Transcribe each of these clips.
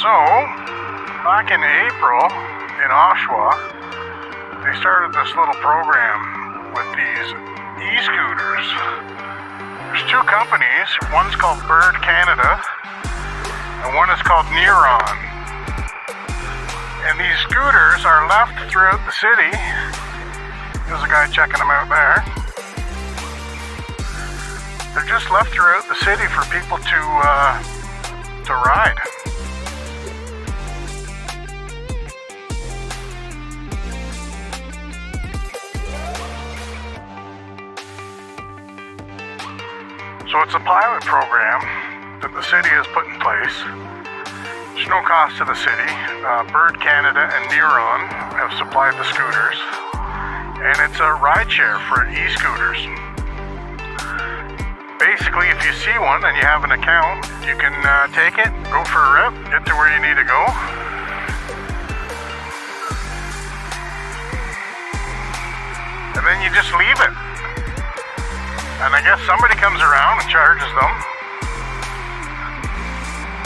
So, back in April in Oshawa, they started this little program with these e-scooters. There's two companies. One's called Bird Canada, and one is called Neuron. And these scooters are left throughout the city. There's a guy checking them out there. They're just left throughout the city for people to ride. So it's a pilot program that the city has put in place. There's no cost to the city. Bird Canada and Neuron have supplied the scooters. And it's a ride share for e-scooters. Basically, if you see one and you have an account, you can take it, go for a rip, get to where you need to go. And then you just leave it. And I guess somebody comes around and charges them.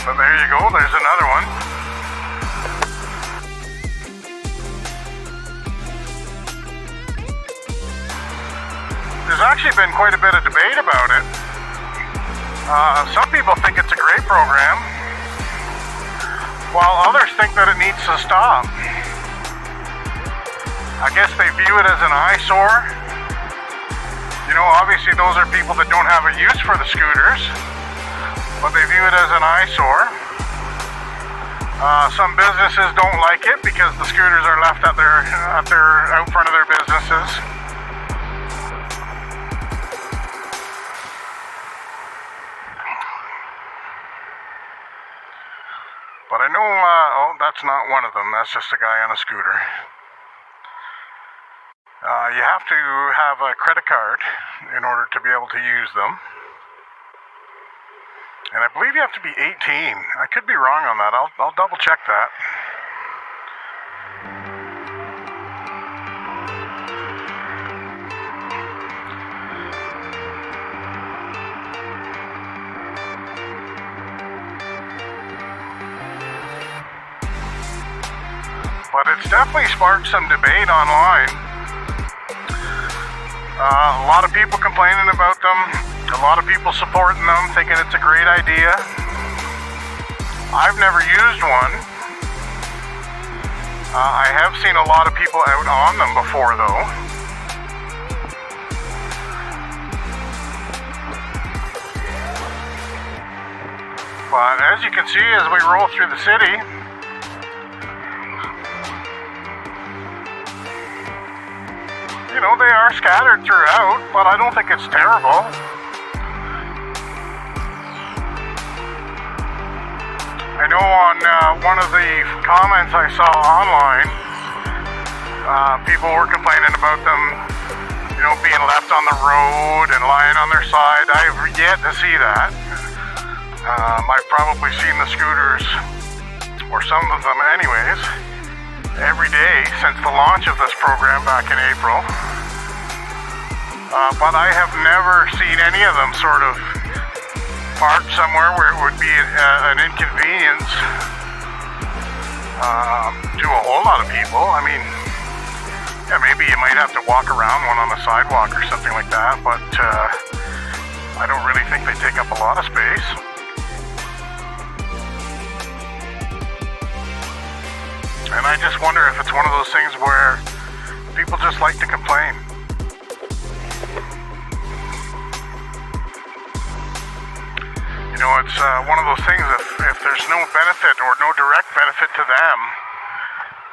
But there you go, there's another one. There's actually been quite a bit of debate about it. Some people think it's a great program, while others think that it needs to stop. I guess they view it as an eyesore. You know, obviously those are people that don't have a use for the scooters, but they view it as an eyesore. Some businesses don't like it because the scooters are left out front of their businesses. But I know, that's not one of them. That's just a guy on a scooter. You have to have a credit card in order to be able to use them. And I believe you have to be 18. I could be wrong on that. I'll double check that. But it's definitely sparked some debate online. A lot of people complaining about them, a lot of people supporting them, thinking it's a great idea. I've never used one. I have seen a lot of people out on them before though. But as you can see, as we roll through the city, you know, they are scattered throughout, but I don't think it's terrible. I know on one of the comments I saw online, people were complaining about them, you know, being left on the road and lying on their side. I've yet to see that. I've probably seen the scooters, or some of them anyways, every day since the launch of this program back in April. But I have never seen any of them sort of parked somewhere where it would be an inconvenience to a whole lot of people. I mean, yeah, maybe you might have to walk around one on the sidewalk or something like that, but I don't really think they take up a lot of space. And I just wonder if it's one of those things where people just like to complain. You know, it's one of those things, if there's no benefit or no direct benefit to them,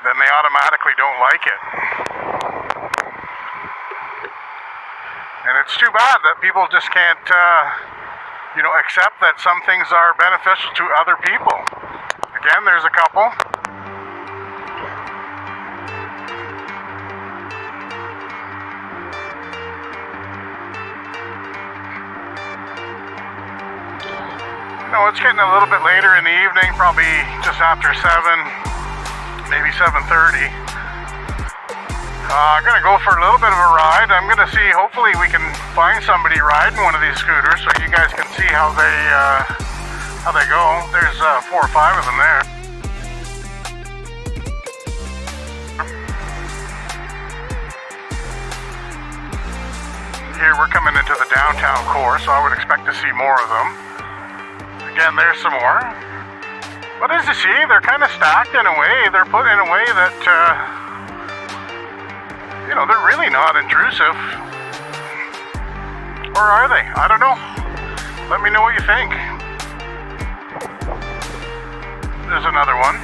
then they automatically don't like it. And it's too bad that people just can't, accept that some things are beneficial to other people. Again, there's a couple. No, it's getting a little bit later in the evening, probably just after 7, maybe 7:30. I'm going to go for a little bit of a ride. I'm going to see, hopefully we can find somebody riding one of these scooters so you guys can see how they go. There's 4 or 5 of them there. here we're coming into the downtown core, so I would expect to see more of them. Again, there's some more. But as you see, they're kind of stacked in a way. They're put in a way that, they're really not intrusive. Or are they? I don't know. Let me know what you think. There's another one.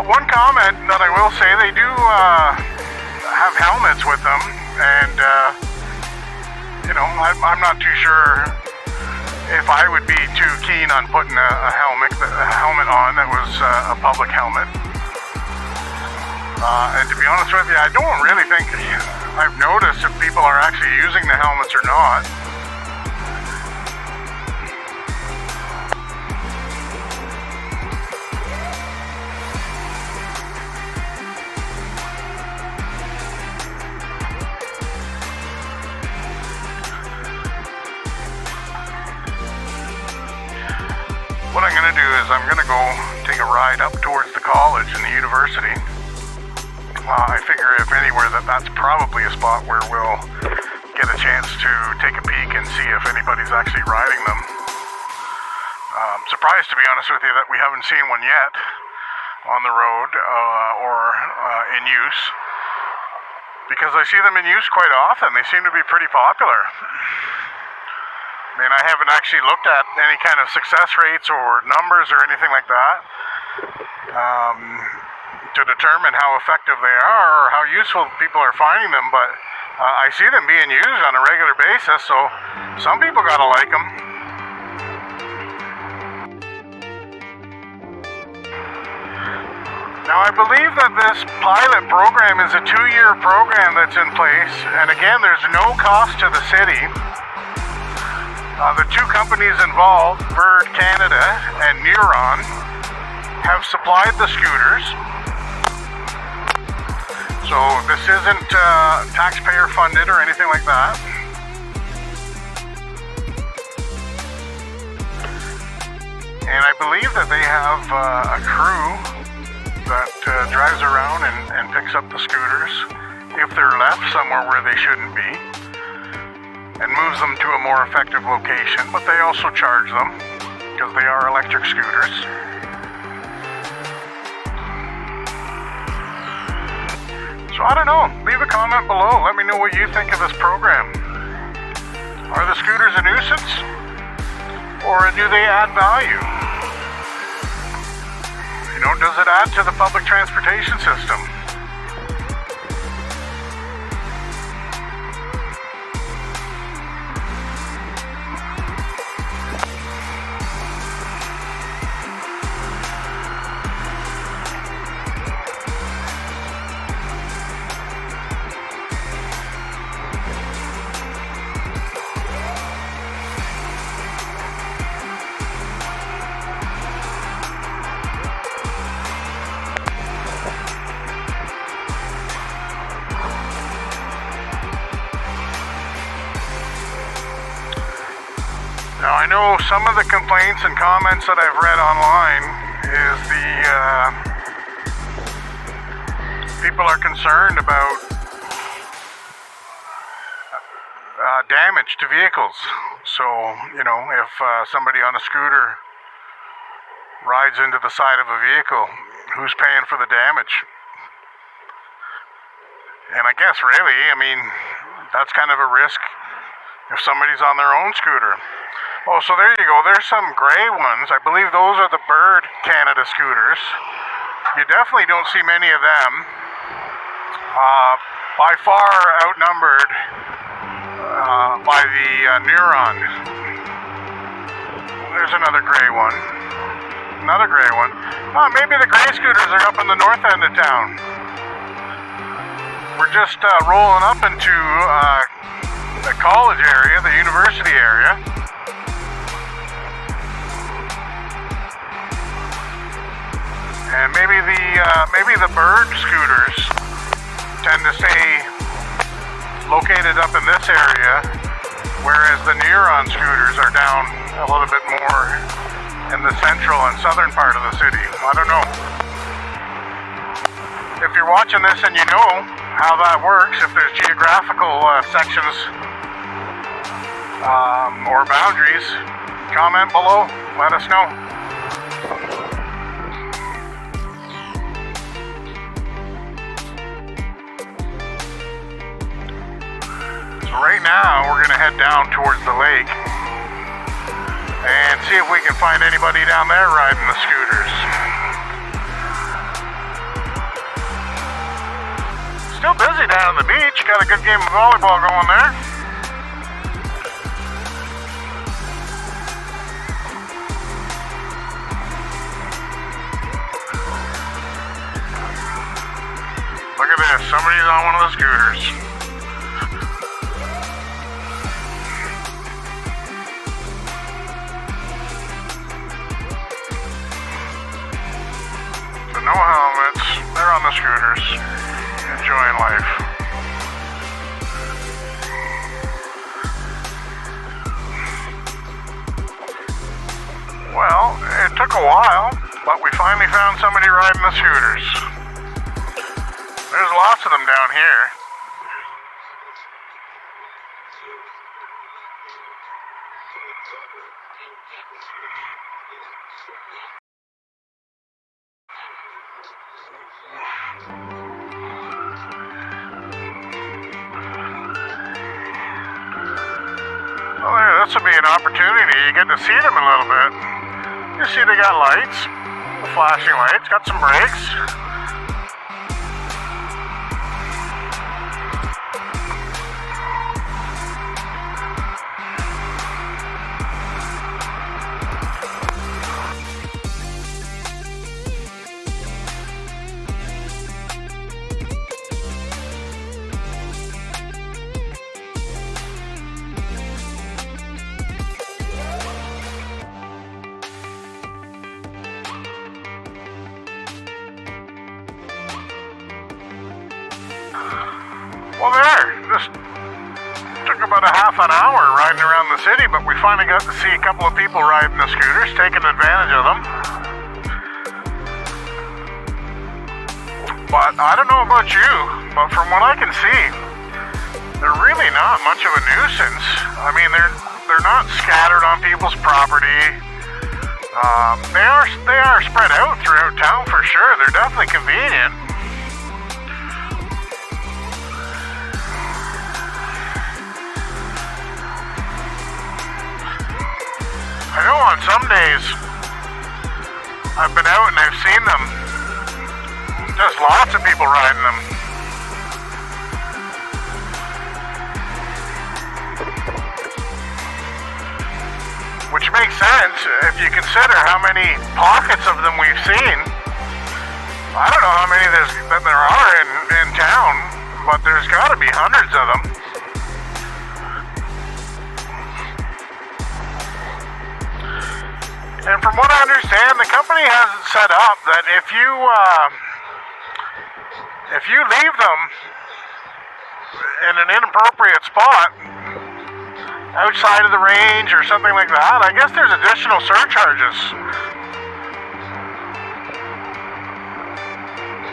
One comment that I will say, they do have helmets with them, and I'm not too sure if I would be too keen on putting a helmet on that was a public helmet. And to be honest with you, I don't really think I've noticed if people are actually using the helmets or not. What I'm going to do is I'm going to go take a ride up towards the college and the university. I figure if anywhere that's probably a spot where we'll get a chance to take a peek and see if anybody's actually riding them. I'm surprised, to be honest with you, that we haven't seen one yet on the road or in use, because I see them in use quite often. They seem to be pretty popular. I mean, I haven't actually looked at any kind of success rates or numbers or anything like that to determine how effective they are or how useful people are finding them, but I see them being used on a regular basis, so some people gotta like them. Now, I believe that this pilot program is a 2-year program that's in place, and again, there's no cost to the city. The two companies involved, Bird Canada and Neuron, have supplied the scooters. So this isn't taxpayer funded or anything like that. And I believe that they have a crew that drives around and picks up the scooters if they're left somewhere where they shouldn't be, and moves them to a more effective location, but they also charge them because they are electric scooters. So I don't know, leave a comment below, let me know what you think of this program. Are the scooters a nuisance, or do they add value? Does it add to the public transportation system? Now, I know some of the complaints and comments that I've read online is people are concerned about damage to vehicles. So, if somebody on a scooter rides into the side of a vehicle, who's paying for the damage? And I guess really, that's kind of a risk if somebody's on their own scooter. Oh, so there you go. There's some gray ones. I believe those are the Bird Canada scooters. You definitely don't see many of them. By far outnumbered by the Neuron. There's another gray one. Another gray one. Maybe the gray scooters are up in the north end of town. We're just rolling up into the college area, the university area. And maybe the Bird scooters tend to stay located up in this area, whereas the Neuron scooters are down a little bit more in the central and southern part of the city. I don't know. If you're watching this and you know how that works, if there's geographical sections or boundaries, comment below, let us know. So right now we're going to head down towards the lake and see if we can find anybody down there riding the scooters. Still busy down on the beach. Got a good game of volleyball going there. Look at this. Somebody's on one of the scooters. So no helmets. They're on the scooters. Enjoying life. Well, it took a while, but we finally found somebody riding the scooters. There's lots of them down here. Well, there, this will be an opportunity. You get to see them a little bit. You see they got lights, the flashing lights, got some brakes. Well, there, just took about a half an hour riding around the city, but we finally got to see a couple of people riding the scooters, taking advantage of them. But I don't know about you, but from what I can see, they're really not much of a nuisance. I mean, they're not scattered on people's property. They are spread out throughout town for sure. They're definitely convenient. I know on some days I've been out and I've seen them. There's lots of people riding them. Which makes sense if you consider how many pockets of them we've seen. I don't know how many there are in town, but there's got to be hundreds of them. And from what I understand, the company has it set up that if you leave them in an inappropriate spot outside of the range or something like that, I guess there's additional surcharges.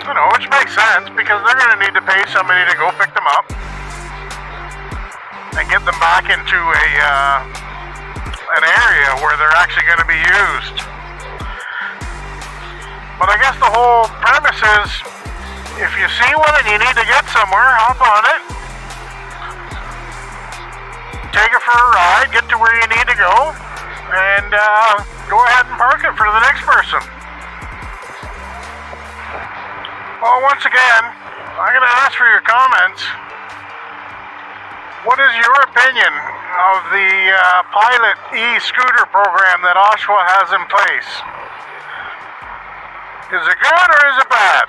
You know, which makes sense because they're going to need to pay somebody to go pick them up and get them back into an area where they're actually going to be used. But I guess the whole premise is, if you see one and you need to get somewhere, hop on it, take it for a ride, get to where you need to go, and go ahead and park it for the next person. Well, once again, I'm going to ask for your comments. What is your opinion of the pilot e-scooter program that Oshawa has in place? Is it good or is it bad?